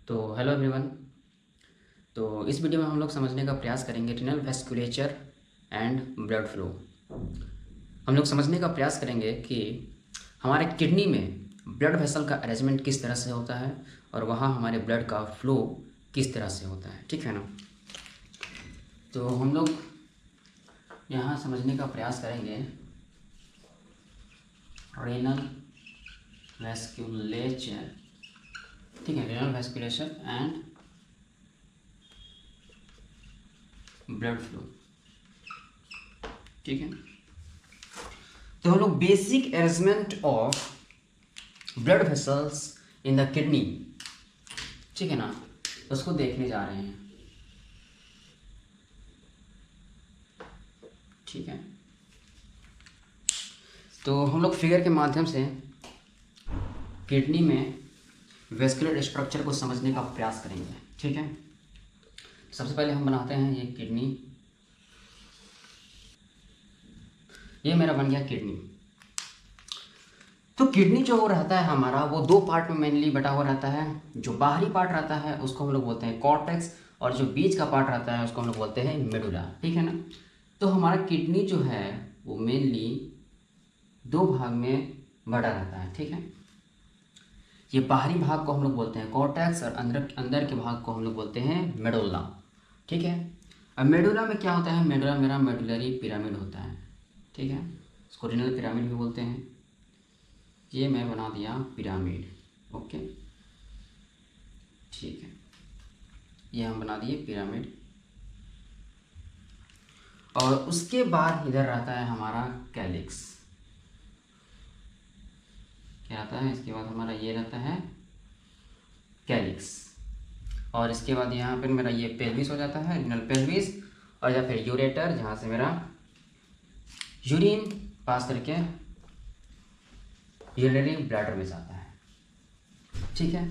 तो hello everyone. तो इस वीडियो में हम लोग समझने का प्रयास करेंगे renal vasculature and blood flow. हम लोग समझने का प्रयास करेंगे कि हमारे किडनी में ब्लड वेसल का अरेंजमेंट किस तरह से होता है और वहाँ हमारे ब्लड का फ्लो किस तरह से होता है, ठीक है ना। तो हम लोग यहाँ समझने का प्रयास करेंगे रीनल वैस्कुलेचर, ठीक है, renal vasculature and blood flow, ठीक है। तो हम लोग basic arrangement of blood vessels in the kidney, ठीक है ना, उसको देखने जा रहे हैं, ठीक है। तो हम लोग फिगर के माध्यम से किडनी में वेस्कुलर स्ट्रक्चर को समझने का प्रयास करेंगे, ठीक है। सबसे पहले हम बनाते हैं ये किडनी। ये मेरा बन गया किडनी। तो किडनी जो रहता है हमारा वो दो पार्ट में मेनली बटा हुआ रहता है। जो बाहरी पार्ट रहता है उसको हम लोग बोलते हैं कॉर्टेक्स और जो बीच का पार्ट रहता है उसको हम लोग बोलते हैं मेडुला, ठीक है ना। तो हमारा किडनी जो है वो मेनली दो भाग में बटा रहता है, ठीक है। ये बाहरी भाग को हम लोग बोलते हैं कॉर्टेक्स और अंदर अंदर के भाग को हम लोग बोलते हैं मेडुला, ठीक है। अब मेडुला में क्या होता है, मेडुला मेरा मेडुलरी पिरामिड होता है, ठीक है। इसको रीनल पिरामिड भी बोलते हैं। ये मैं बना दिया पिरामिड, ओके, ठीक है। ये हम बना दिए पिरामिड। और उसके बाद इधर रहता है हमारा कैलिक्स। क्या आता है इसके बाद हमारा, ये रहता है कैलिक्स। और इसके बाद यहाँ पर मेरा ये पेल्विस हो जाता है, रीनल पेल्विस, और या फिर यूरेटर, जहाँ से मेरा यूरिन पास करके यूरिनरी ब्लैडर में जाता है, ठीक है।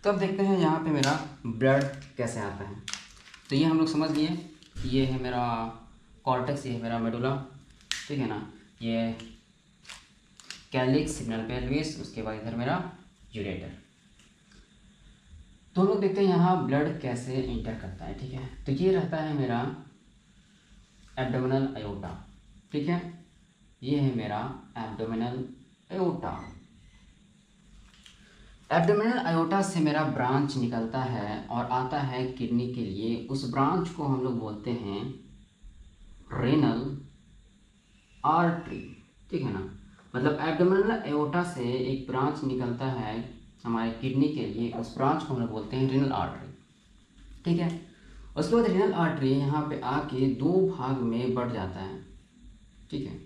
तो अब देखते हैं यहाँ पे मेरा ब्लड कैसे आता है। तो ये हम लोग समझ लिए, ये है मेरा कॉर्टेक्स, ये है मेरा मेडुला, ठीक है ना। ये कैलिक्स, रीनल पेल्विस, उसके बाद इधर मेरा यूरेटर। तो हम लोग देखते हैं यहाँ ब्लड कैसे इंटर करता है, ठीक है। तो ये रहता है मेरा एब्डोमिनल अयोटा, ठीक है। ये है मेरा एब्डोमिनल अयोटा। एब्डोमिनल अयोटा से मेरा ब्रांच निकलता है और आता है किडनी के लिए। उस ब्रांच को हम लोग बोलते हैं रेनल आर्टरी, ठीक है ना। मतलब एब्डोमिनल अयोटा से एक ब्रांच निकलता है हमारे किडनी के लिए, उस ब्रांच को हम लोग बोलते हैं रेनल आर्टरी, ठीक है। उसके बाद रेनल आर्टरी यहाँ पे आके दो भाग में बढ़ जाता है, ठीक है।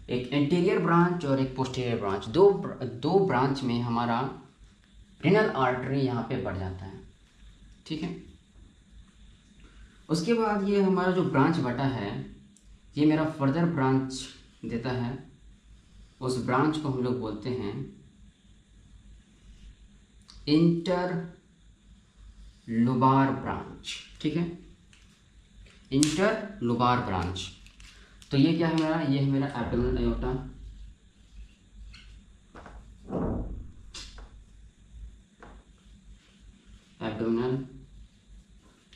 एक एंटीरियर ब्रांच और एक पोस्टीरियर ब्रांच, दो ब्रांच में हमारा रेनल आर्टरी यहाँ पे बढ़ जाता है, ठीक है। उसके बाद ये हमारा जो ब्रांच बटा है ये मेरा फर्दर ब्रांच देता है। उस ब्रांच को हम लोग बोलते हैं इंटर लोबार ब्रांच, ठीक है, इंटर लोबार ब्रांच। तो ये क्या है मेरा, ये है मेरा एब्डोमिनल अयोटा, एब्डोमिनल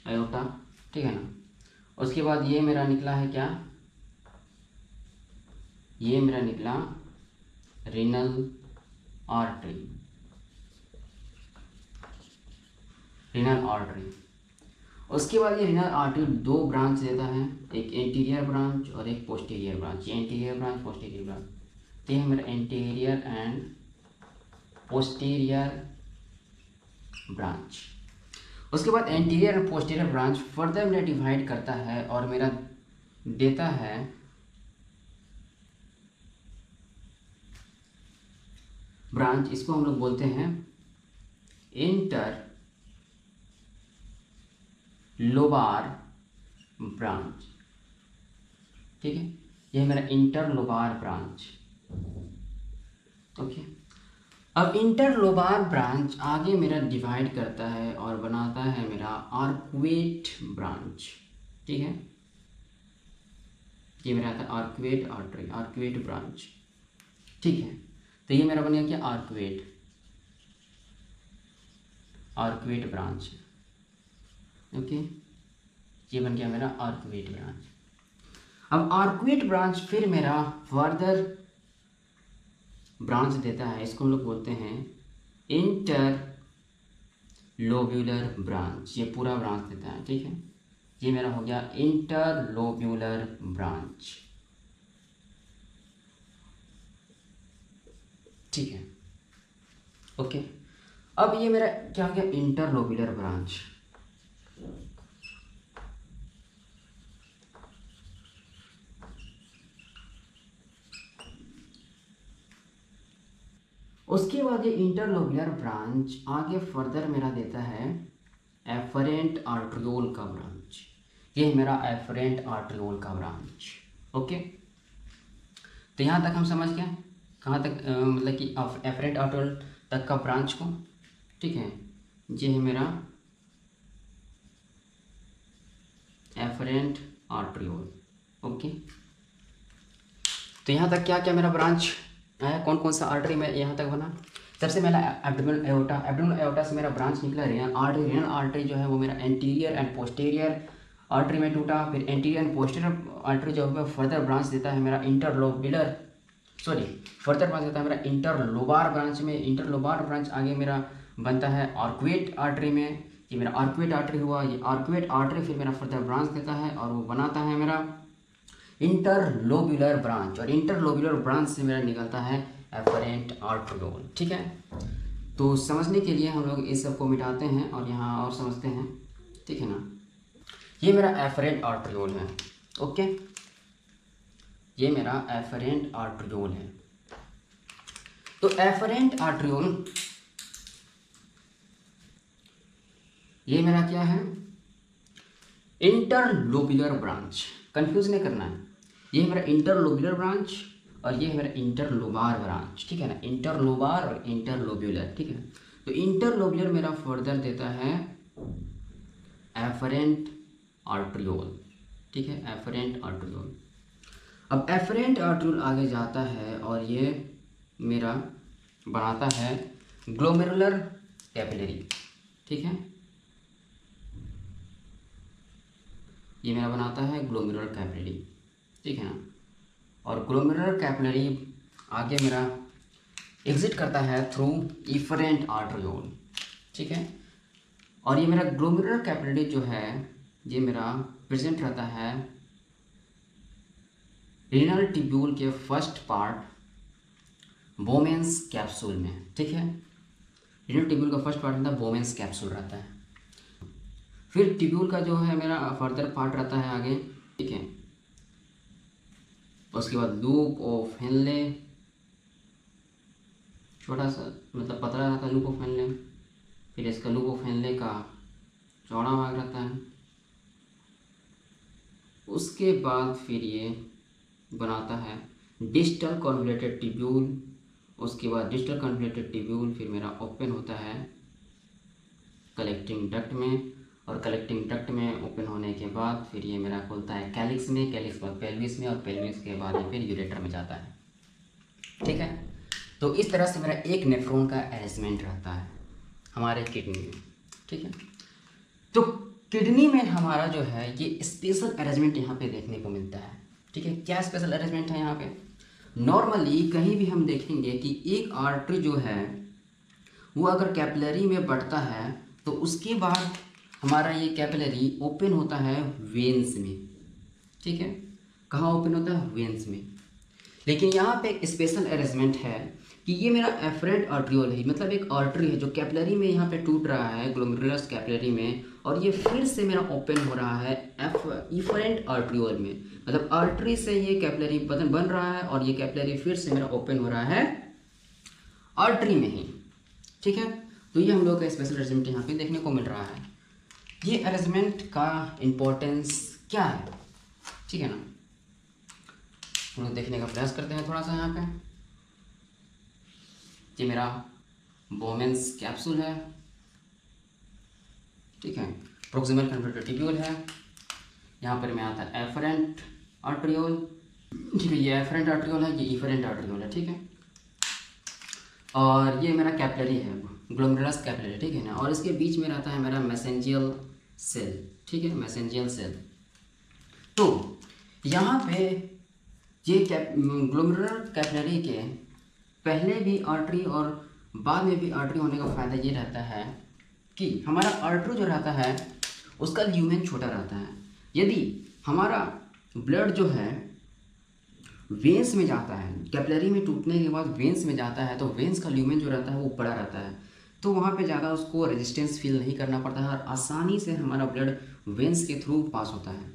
अयोटा, ठीक है ना। उसके बाद ये मेरा निकला है क्या, ये मेरा निकला रीनल आर्टरी, रीनल आर्टरी। उसके बाद ये रीनल आर्टरी दो ब्रांच देता है, एक एंटीरियर ब्रांच और एक पोस्टीरियर ब्रांच। ये एंटीरियर ब्रांच, पोस्टीरियर ब्रांच, तो ये है मेरा एंटीरियर एंड पोस्टीरियर ब्रांच। उसके बाद anterior and posterior branch further मेरा डिवाइड करता है और मेरा देता है ब्रांच, इसको हम लोग बोलते हैं इंटर लोबार ब्रांच, ठीक है। ये मेरा इंटर लोबार ब्रांच, ओके। अब इंटर लोबार ब्रांच आगे मेरा डिवाइड करता है और बनाता है मेरा आर्क्वेट ब्रांच, ठीक है। ये मेरा आता है आर्क्वेट आर्टरी, आर्क्वेट ब्रांच, ठीक है। तो ये मेरा बन गया क्या, आर्क्वेट। Arcuate branch. ओके, ये बन गया मेरा आर्कुएट ब्रांच। अब आर्कुएट ब्रांच फिर मेरा फर्दर ब्रांच देता है, इसको हम लोग बोलते हैं इंटरलोब्यूलर ब्रांच। ये पूरा ब्रांच देता है, ठीक है। ये मेरा हो गया इंटरलोब्यूलर ब्रांच, ठीक है। ओके, अब ये मेरा क्या हो गया, इंटरलोब्यूलर ब्रांच। उसके बाद ये इंटरलोब्यूलर ब्रांच आगे फर्दर मेरा देता है एफरेंट आर्ट्रियोल का ब्रांच। ये है मेरा एफरेंट आर्ट्रियोल का ब्रांच। ओके, तो यहाँ तक हम समझ गए, कहाँ तक मतलब कि एफरेंट आर्ट्रियोल तक का ब्रांच को, ठीक है। ये है मेरा एफरेंट आर्ट्रियोल। ओके, तो यहाँ तक क्या क्या मेरा ब्रांच आया, कौन कौन सा आर्टरी में यहाँ तक बना। सबसे पहला एब्डोमिनल एओर्टा, एब्डोमिनल एओर्टा से मेरा ब्रांच निकला रेनल आर्टरी। रेनल आर्टरी जो है वो मेरा एंटीरियर एंड पोस्टीरियर आर्टरी में टूटा। फिर एंटीरियर एंड पोस्टीरियर आर्टरी जो है फर्दर ब्रांच देता है मेरा इंटरलोब्यूलर, सॉरी फर्दर ब्रांच देता है मेरा इंटरलोबार ब्रांच में। इंटरलोबार ब्रांच आगे मेरा बनता है आर्कुएट आर्टरी में। ये मेरा आर्कुएट आर्टरी हुआ। ये आर्कुएट आर्टरी फिर मेरा फर्दर ब्रांच देता है और वो बनाता है मेरा इंटरलोब्यूलर ब्रांच। और इंटरलोब्यूलर ब्रांच से मेरा निकलता है एफरेंट आर्ट्रियोल, ठीक है। तो समझने के लिए हम लोग इस सब को मिटाते हैं और यहाँ और समझते हैं, ठीक है ना। ये मेरा एफरेंट आर्ट्रियोल है। ओके, ये मेरा एफरेंट आर्ट्रियोल है। तो एफरेंट आर्ट्रियोल ये मेरा क्या है, इंटरलोब्यूलर ब्रांच। कंफ्यूज नहीं करना है, ये मेरा इंटरलोब्यूलर ब्रांच और ये है मेरा इंटरलोबार ब्रांच, ठीक है ना। इंटरलोबार और इंटरलोब्यूलर, ठीक है। तो इंटरलोब्यूलर मेरा फर्दर देता है एफरेंट आर्ट्रियोल, ठीक है, एफरेंट आर्ट्रियोल। अब एफरेंट आर्ट्रियोल आगे जाता है और ये मेरा बनाता है ग्लोमेरुलर कैपिलरी, ठीक है। ये मेरा बनाता है ग्लोमेरुलर कैपिलरी, ठीक है ना। और ग्लोमेरुलर कैपिलरी आगे मेरा एग्जिट करता है थ्रू इफरेंट आर्ट्रियोल, ठीक है। और ये मेरा ग्लोमेरुलर कैपिलरी जो है ये मेरा प्रेजेंट रहता है रीनल ट्यूब्यूल के फर्स्ट पार्ट बोमेंस कैप्सूल में, ठीक है। रीनल ट्यूब्यूल का फर्स्ट पार्ट रहता है बोमेंस कैप्सूल रहता है। फिर ट्यूब्यूल का जो है मेरा फर्दर पार्ट रहता है आगे, ठीक है। उसके बाद लूप ऑफ हेनले, छोटा सा मतलब पतला रहता है लूप ऑफ हेनले। फिर इसका लूप ऑफ हेनले का चौड़ा भाग रहता है। उसके बाद फिर ये बनाता है डिस्टल कॉन्वोल्यूटेड ट्यूब्यूल। उसके बाद डिस्टल कॉन्वोल्यूटेड ट्यूब्यूल फिर मेरा ओपन होता है कलेक्टिंग डक्ट में। और कलेक्टिंग डक्ट में ओपन होने के बाद फिर ये मेरा खुलता है कैलिक्स में, कैलिक्स बाद पेल्विस में, और पेल्विस के बाद ये फिर यूरेटर में जाता है, ठीक है। तो इस तरह से मेरा एक नेफ्रॉन का अरेंजमेंट रहता है हमारे किडनी में, ठीक है। तो किडनी में हमारा जो है ये स्पेशल अरेंजमेंट यहाँ पे देखने को मिलता है, ठीक है। क्या स्पेशल अरेंजमेंट है यहाँ पे, नॉर्मली कहीं भी हम देखेंगे कि एक आर्टरी जो है वो अगर कैपिलरी में बढ़ता है तो उसके बाद हमारा ये कैपिलरी ओपन होता है वेन्स में, ठीक है। कहाँ ओपन होता है, वेन्स में। लेकिन यहाँ पे एक स्पेशल अरेंजमेंट है कि ये मेरा एफरेंट आर्ट्रियोल है, मतलब एक आर्टरी है जो कैपिलरी में यहाँ पे टूट रहा है ग्लोमेरुलस कैपिलरी में, और ये फिर से मेरा ओपन हो रहा है इफरेंट आर्ट्रियोल में। मतलब आर्टरी से ये कैपिलरी बन रहा है और ये कैपिलरी फिर से मेरा ओपन हो रहा है आर्टरी में ही, ठीक है। तो ये हम लोग का स्पेशल अरेंजमेंट यहाँ पे देखने को मिल रहा है। ये अरेंजमेंट का इम्पोर्टेंस क्या है, ठीक है ना, हम लोग देखने का प्रयास करते हैं थोड़ा सा। यहाँ पे ये मेरा बोमेंस कैप्सूल है, ठीक है। प्रोक्सिमल कन्वर्टेड ट्यूब्यूल है। यहाँ पर में आता है एफरेंट आर्ट्रियोल, ठीक है। ये एफरेंट आर्ट्रियोल है, ये इफरेंट आर्ट्रियोल है, ठीक है। और ये मेरा कैपिलरी है। ग्लोमेरुलस कैपिलरी, ठीक है ना, और इसके बीच में रहता है मेरा मेसेंजियल सेल, ठीक है, मेसेंजियल सेल। तो यहाँ पे ये ग्लोमेरुलर कैपिलरी के पहले भी आर्टरी और बाद में भी आर्टरी होने का फ़ायदा ये रहता है कि हमारा आर्टरी जो रहता है उसका ल्यूमेन छोटा रहता है। यदि हमारा ब्लड जो है वेंस में जाता है, कैपिलरी में टूटने के बाद वेंस में जाता है, तो वेंस का ल्यूमेन जो रहता है वो बड़ा रहता है, तो वहाँ पे ज़्यादा उसको रेजिस्टेंस फील नहीं करना पड़ता है और आसानी से हमारा ब्लड वेंस के थ्रू पास होता है।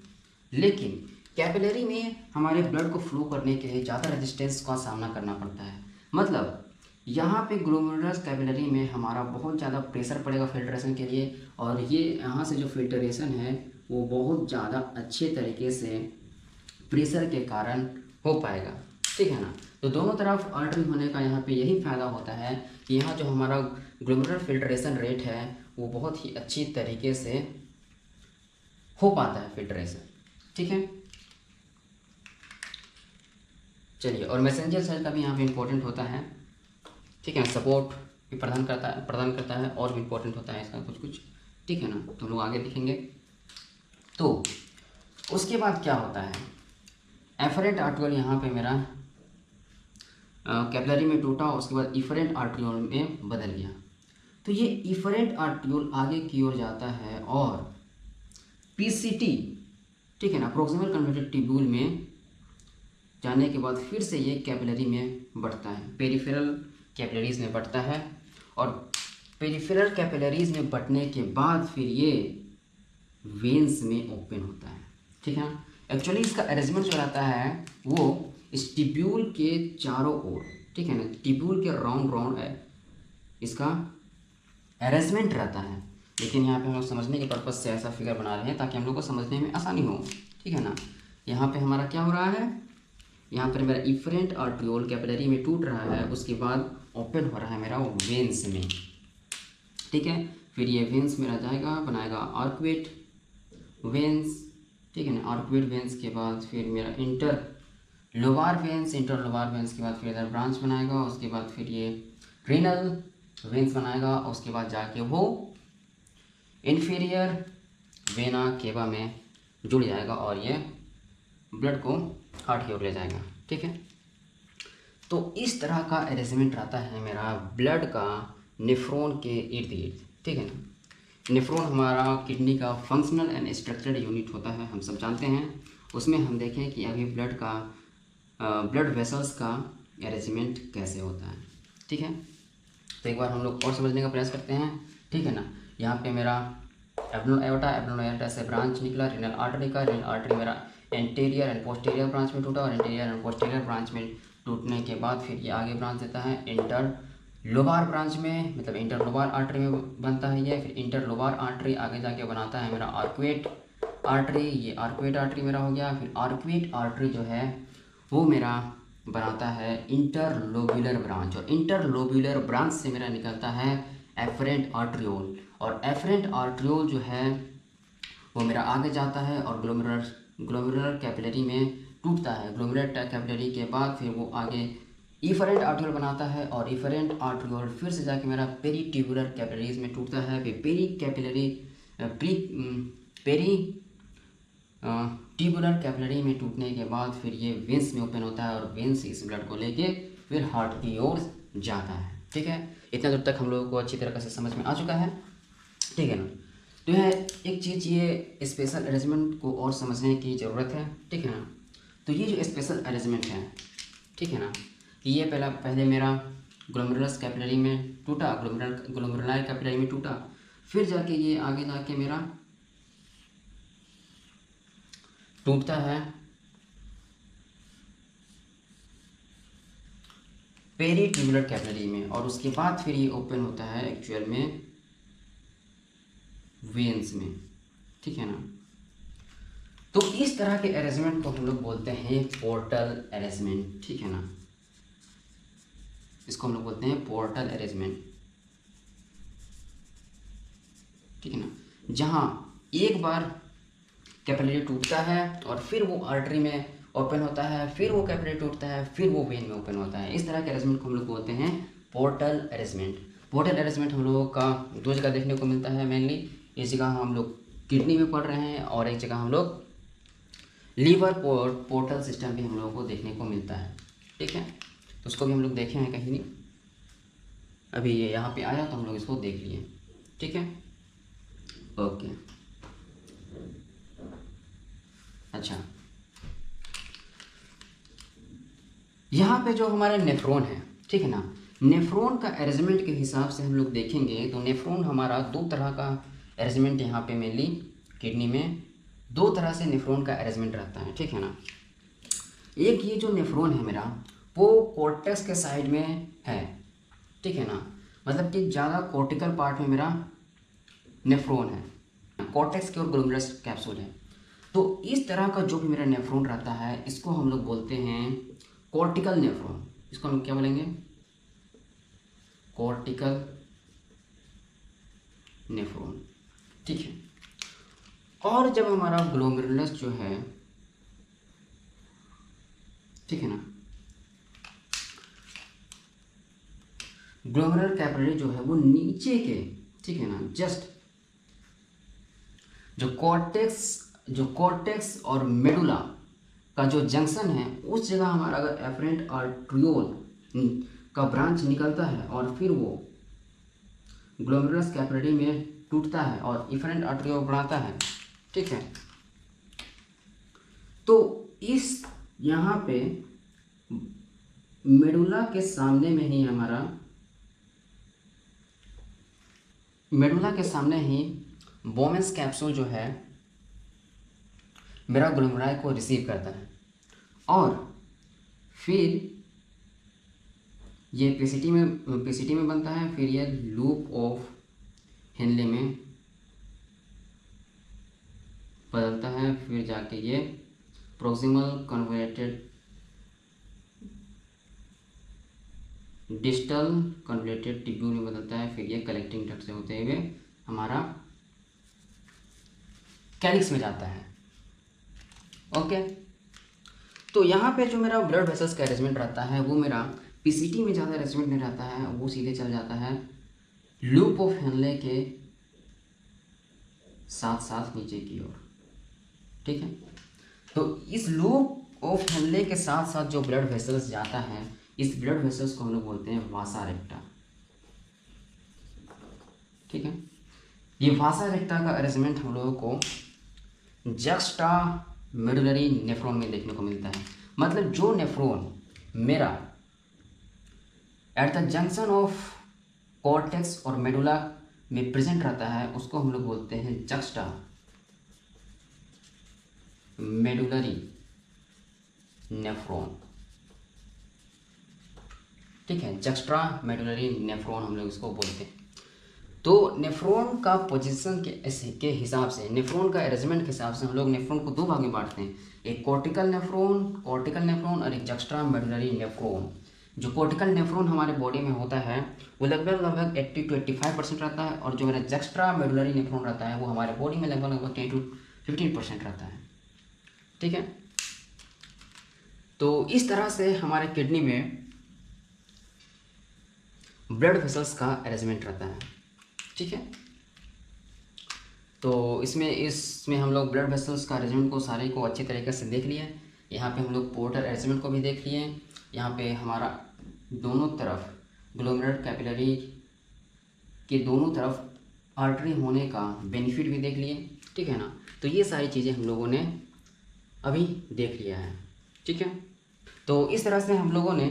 लेकिन कैपिलरी में हमारे ब्लड को फ्लो करने के लिए ज़्यादा रेजिस्टेंस का सामना करना पड़ता है। मतलब यहाँ पे ग्लोमेरुलस कैपिलरी में हमारा बहुत ज़्यादा प्रेशर पड़ेगा फिल्ट्रेशन के लिए, और ये यहाँ से जो फिल्ट्रेशन है वो बहुत ज़्यादा अच्छे तरीके से प्रेशर के कारण हो पाएगा, ठीक है ना। तो दोनों तरफ आर्टरी होने का यहाँ पे यही फ़ायदा होता है कि यहाँ जो हमारा ग्लोमेरुलर फिल्ट्रेशन रेट है वो बहुत ही अच्छी तरीके से हो पाता है फिल्ट्रेशन, ठीक है। चलिए, और मैसेंजर सेल का भी यहाँ पे इम्पोर्टेंट होता है, ठीक है ना, सपोर्ट भी प्रदान करता है और भी इम्पोर्टेंट होता है इसका कुछ, ठीक है ना। तो हम लोग आगे देखेंगे। तो उसके बाद क्या होता है, एफरेंट आर्ट्रियोल यहाँ पे मेरा कैपिलरी में टूटा, उसके बाद इफरेंट आर्ट्रियोल में बदल गया। तो ये इफरेंट आर्ट्रियोल आगे की ओर जाता है और पीसीटी, ठीक है ना, प्रोक्सिमल कन्वर्टेड ट्यूब्यूल में जाने के बाद फिर से ये कैपिलरी में बढ़ता है, पेरिफेरल कैपिलरीज में बढ़ता है, और पेरिफेरल कैपिलरीज में बढ़ने के बाद फिर ये वेन्स में ओपन होता है, ठीक है ना। एक्चुअली इसका अरेंजमेंट जो रहता है वो इस ट्यूब्यूल के चारों ओर, ठीक है ना, ट्यूब्यूल के राउंड है इसका अरेंजमेंट रहता है। लेकिन यहाँ पे हम लोग समझने के पर्पज़ से ऐसा फिगर बना रहे हैं ताकि हम लोग को समझने में आसानी हो, ठीक है ना। यहाँ पे हमारा क्या हो रहा है, यहाँ पर मेरा इफरेंट आर्ट्रियोल कैपिलरी में टूट रहा है, उसके बाद ओपन हो रहा है मेरा वेन्स में, ठीक है। फिर ये वेन्स मेरा जाएगा, बनाएगा आर्कुएट वेन्स, ठीक है ना। आर्कुएट वेन्स के बाद फिर मेरा इंटर लोबार वेन्स के बाद फिर इधर ब्रांच बनाएगा, उसके बाद फिर ये रीनल वेन्स बनाएगा, उसके बाद जाके वो इन्फीरियर वेना केवा में जुड़ जाएगा और ये ब्लड को हार्ट की ओर ले जाएगा, ठीक है। तो इस तरह का अरेंजमेंट रहता है मेरा ब्लड का नेफ्रॉन के इर्द गिर्द, ठीक है ना। नेफ्रॉन हमारा किडनी का फंक्शनल एंड स्ट्रक्चर्ड यूनिट होता है, हम सब जानते हैं। उसमें हम देखें कि अभी ब्लड वेसल्स का अरेंजमेंट कैसे होता है, ठीक है। तो एक बार हम लोग और समझने का प्रयास करते हैं, ठीक है ना। यहाँ पे मेरा एब्डोमिनल एओर्टा से ब्रांच निकला रीनल आर्टरी का, रीनल आर्टरी मेरा एंटीरियर एंड पोस्टीरियर ब्रांच में टूटा, और एंटीरियर एंड पोस्टीरियर ब्रांच में टूटने के बाद फिर ये आगे ब्रांच देता है इंटर लोबार ब्रांच में, मतलब इंटर लोबार आर्टरी में बनता है ये। फिर इंटर लोबार आर्टरी आगे जाके बनाता है मेरा आर्कुएट आर्टरी, ये आर्कुएट आर्टरी मेरा हो गया। फिर आर्कुएट आर्टरी जो है वो मेरा बनाता है इंटरलोब्यूलर ब्रांच, और इंटरलोब्यूलर ब्रांच से मेरा निकलता है एफरेंट आर्ट्रियोल, और एफरेंट आर्ट्रियोल जो है वो मेरा आगे जाता है और ग्लोमेरुलर कैपिलरी में टूटता है। ग्लोमेरुलर कैपिलरी के बाद फिर वो आगे इफरेंट आर्ट्रियोल बनाता है, और इफरेंट आर्ट्रियोल फिर से जाके मेरा पेरीट्यूबुलर कैपिलरीज में टूटता है। फिर ट्यूबुलर कैपिलरी में टूटने के बाद फिर ये वेंस में ओपन होता है, और वेंस इस ब्लड को लेके फिर हार्ट की ओर जाता है, ठीक है। इतना दूर तक हम लोगों को अच्छी तरह से समझ में आ चुका है, ठीक है ना। तो यह एक चीज़, ये स्पेशल अरेंजमेंट को और समझने की ज़रूरत है, ठीक है ना। तो ये जो स्पेशल अरेंजमेंट है, ठीक है ना, कि ये पहले मेरा ग्लोमेरुलस कैपिलरी में टूटा, ग्लोमेरुलर कैपिलरी में टूटा, फिर जाके ये आगे जाके मेरा टूटता है पेरीट्यूबुलर कैपिलरी में, और उसके बाद फिर ये ओपन होता है एक्चुअल में वेन्स में, ठीक है ना। तो इस तरह के अरेंजमेंट को हम लोग बोलते हैं पोर्टल अरेंजमेंट, ठीक है ना। इसको हम लोग बोलते हैं पोर्टल अरेंजमेंट, ठीक है ना। जहाँ एक बार कैपिलरी टूटता है और फिर वो आर्टरी में ओपन होता है, फिर वो कैपिलरी टूटता है, फिर वो वेन में ओपन होता है। इस तरह के अरेंजमेंट को हम लोग बोलते हैं पोर्टल अरेंजमेंट। पोर्टल अरेंजमेंट हम लोगों का दो जगह देखने को मिलता है मेनली। एक जगह हम लोग किडनी में पढ़ रहे हैं और एक जगह हम लोग लीवर पोर्टल सिस्टम भी हम लोगों को देखने को मिलता है। ठीक है, तो उसको भी हम लोग देखे हैं कहीं नहीं, अभी ये यहाँ पे आया तो हम लोग इसको देख लिए। ठीक है, ओके। अच्छा, यहाँ पे जो हमारा नेफ्रॉन है, ठीक है ना, नेफ्रॉन का अरेंजमेंट के हिसाब से हम लोग देखेंगे तो नेफ्रॉन हमारा दो तरह का अरेंजमेंट यहाँ पे मेनली किडनी में दो तरह से नेफ्रॉन का अरेंजमेंट रहता है। ठीक है ना, एक ये जो नेफ्रॉन है मेरा वो कॉर्टेक्स के साइड में है। ठीक है ना, मतलब कि ज़्यादा कॉर्टिकल पार्ट में मेरा नेफ्रॉन है, कॉर्टेक्स की ओर ग्लोमेरुलस कैप्सूल है। तो इस तरह का जो भी मेरा नेफ्रॉन रहता है इसको हम लोग बोलते हैं कॉर्टिकल नेफ्रॉन। इसको हम क्या बोलेंगे? Cortical nephron. ठीक है, और जब हमारा ग्लोमेरुलस जो है, ठीक है ना, ग्लोमेरुलर कैपिलरी जो है वो नीचे के, ठीक है ना, जस्ट जो कॉर्टेक्स और मेडुला का जो जंक्शन है उस जगह हमारा अगर एफरेंट आर्ट्रियोल का ब्रांच निकलता है और फिर वो ग्लोमेरुलस कैपिलरी में टूटता है और इफरेंट आर्ट्रियोल बनाता है। ठीक है, तो इस यहाँ पे मेडुला के सामने में ही बोमेंस कैप्सूल जो है मेरा ग्लोमेरुलाई को रिसीव करता है और फिर ये पीसीटी में बनता है, फिर ये लूप ऑफ हेनले में बदलता है, फिर जाके ये proximal convoluted distal convoluted tubule में बदलता है, फिर ये कलेक्टिंग डक्ट से होते हुए हमारा कैलिक्स में जाता है। ओके, तो यहाँ पे जो मेरा ब्लड वेसल्स का अरेंजमेंट रहता है वो मेरा पीसीटी में ज़्यादा अरेंजमेंट नहीं रहता है, वो सीधे चल जाता है लूप ऑफ हेनले के साथ साथ नीचे की ओर। ठीक है, तो इस लूप ऑफ हेनले के साथ साथ जो ब्लड वेसल्स जाता है, इस ब्लड वेसल्स को हम लोग बोलते हैं वासा रेक्टा। ठीक है, ये वासा रेक्टा का अरेंजमेंट हम लोगों को जक्स्टा मेडुलरी नेफ्रॉन में देखने को मिलता है। मतलब जो नेफ्रॉन मेरा at the junction of cortex और मेडुला में प्रेजेंट रहता है उसको हम लोग बोलते हैं जक्स्टा मेडुलरी नेफ्रॉन। ठीक है, जक्स्ट्रा मेडुलरी नेफ्रॉन हम लोग इसको बोलते हैं। तो नेफ्रॉन का पोजीशन के हिसाब से, नेफ्रॉन का अरेंजमेंट के हिसाब से हम लोग नेफ्रॉन को दो भाग में बांटते हैं, एक कॉर्टिकल नेफ्रॉन और एक जक्स्ट्रा मेडुलरी नेफ्रॉन। जो कॉर्टिकल नेफ्रॉन हमारे बॉडी में होता है वो लगभग 80 to 85% रहता है और जो मेरा जक्स्ट्रा मेडुलरी नेफ्रॉन रहता है वो हमारे बॉडी में लगभग 10 to 15% रहता है। ठीक है, तो इस तरह से हमारे किडनी में ब्लड वेसल्स का अरेंजमेंट रहता है। ठीक है, तो इसमें हम लोग ब्लड वेसल्स का अरेंजमेंट को सारे को अच्छी तरीके से देख लिए। यहाँ पे हम लोग पोर्टल अरेंजमेंट को भी देख लिए। यहाँ पे हमारा दोनों तरफ ग्लोमेरुलर कैपिलरी के दोनों तरफ आर्टरी होने का बेनिफिट भी देख लिए। ठीक है ना, तो ये सारी चीज़ें हम लोगों ने अभी देख लिया है। ठीक है, तो इस तरह से हम लोगों ने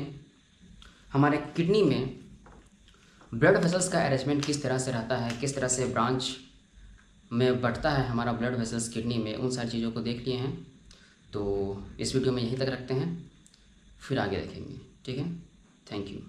हमारे किडनी में ब्लड वेसल्स का अरेंजमेंट किस तरह से रहता है, किस तरह से ब्रांच में बढ़ता है हमारा ब्लड वेसल्स किडनी में, उन सारी चीज़ों को देख लिए हैं। तो इस वीडियो में यहीं तक रखते हैं, फिर आगे देखेंगे। ठीक है, थैंक यू।